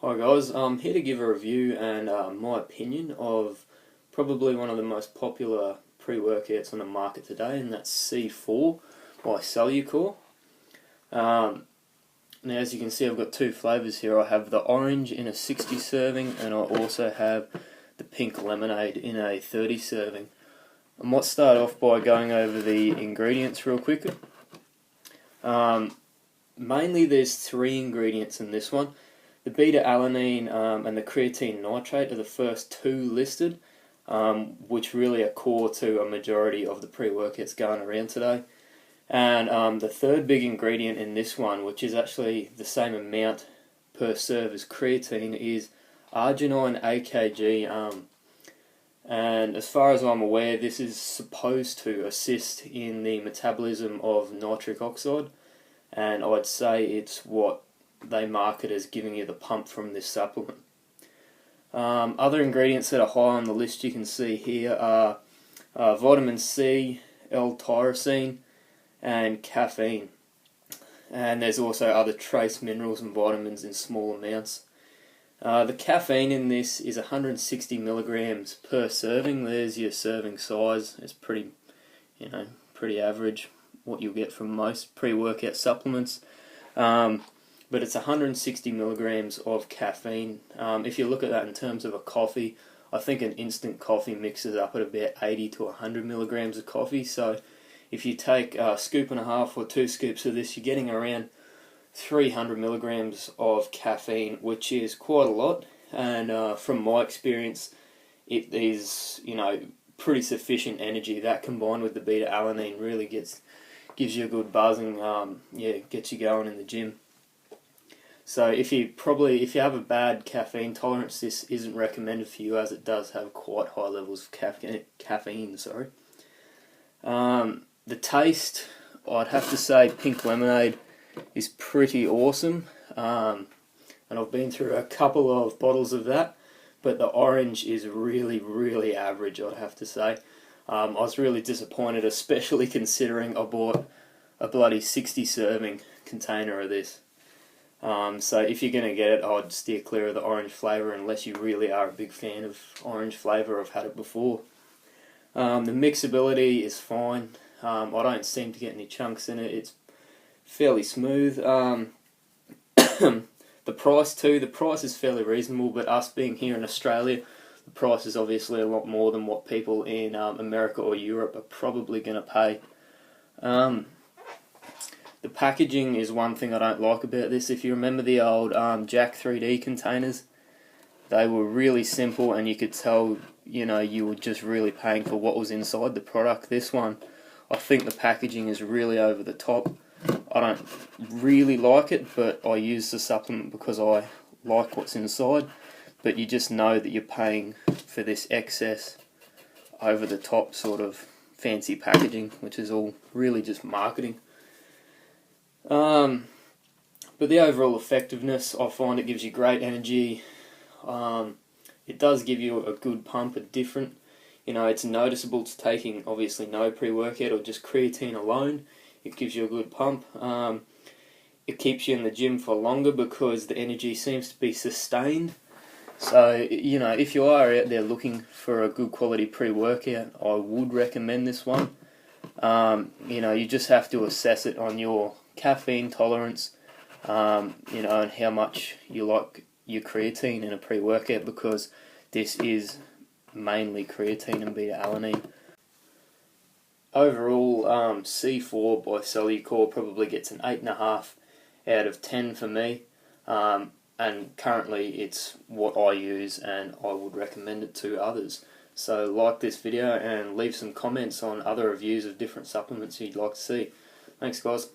Hi guys, I'm here to give a review and my opinion of probably one of the most popular pre-workouts on the market today, and that's C4 by Cellucor. Now as you can see, I've got two flavours here. I have the orange in a 60 serving and I also have the pink lemonade in a 30 serving. I might start off by going over the ingredients real quick. Mainly there's three ingredients in this one. The beta-alanine and the creatine nitrate are the first two listed, which really are core to a majority of the pre-workouts going around today. And the third big ingredient in this one, which is actually the same amount per serve as creatine, is arginine AKG. And as far as I'm aware, this is supposed to assist in the metabolism of nitric oxide, and I'd say it's what they market as giving you the pump from this supplement. Other ingredients that are high on the list you can see here are vitamin C, L-tyrosine, and caffeine. And there's also other trace minerals and vitamins in small amounts. The caffeine in this is 160 milligrams per serving. There's your serving size. It's pretty average, what you'll get from most pre-workout supplements. But it's 160 milligrams of caffeine. If you look at that in terms of a coffee, I think an instant coffee mixes up at about 80 to 100 milligrams of coffee. So if you take a scoop and a half or 2 scoops of this, you're getting around 300 milligrams of caffeine, which is quite a lot. And from my experience, it is pretty sufficient energy. That combined with the beta-alanine really gives you a good buzz and gets you going in the gym. So if you have a bad caffeine tolerance, this isn't recommended for you, as it does have quite high levels of caffeine. The taste, I'd have to say pink lemonade is pretty awesome, and I've been through a couple of bottles of that, but the orange is really average, I'd have to say. I was really disappointed, especially considering I bought a bloody 60 serving container of this. So if you're going to get it, I'd steer clear of the orange flavour unless you really are a big fan of orange flavour. I've had it before. The mixability is fine. I don't seem to get any chunks in it. It's fairly smooth. The price too, the price is fairly reasonable, but us being here in Australia, the price is obviously a lot more than what people in America or Europe are probably going to pay. The packaging is one thing I don't like about this. If you remember the old Jack 3D containers, they were really simple and you could tell, you were just really paying for what was inside the product. This one, I think the packaging is really over the top. I don't really like it, but I use the supplement because I like what's inside. But you just know that you're paying for this excess, over the top sort of fancy packaging, which is all really just marketing. But the overall effectiveness, I find it gives you great energy. It does give you a good pump, it's noticeable to taking obviously no pre-workout or just creatine alone. It gives you a good pump. It keeps you in the gym for longer because the energy seems to be sustained. So, if you are out there looking for a good quality pre-workout, I would recommend this one. You just have to assess it on your caffeine tolerance, and how much you like your creatine in a pre-workout, because this is mainly creatine and beta-alanine. Overall, C4 by Cellucor probably gets an 8.5 out of 10 for me, and currently it's what I use and I would recommend it to others. So like this video and leave some comments on other reviews of different supplements you'd like to see. Thanks guys.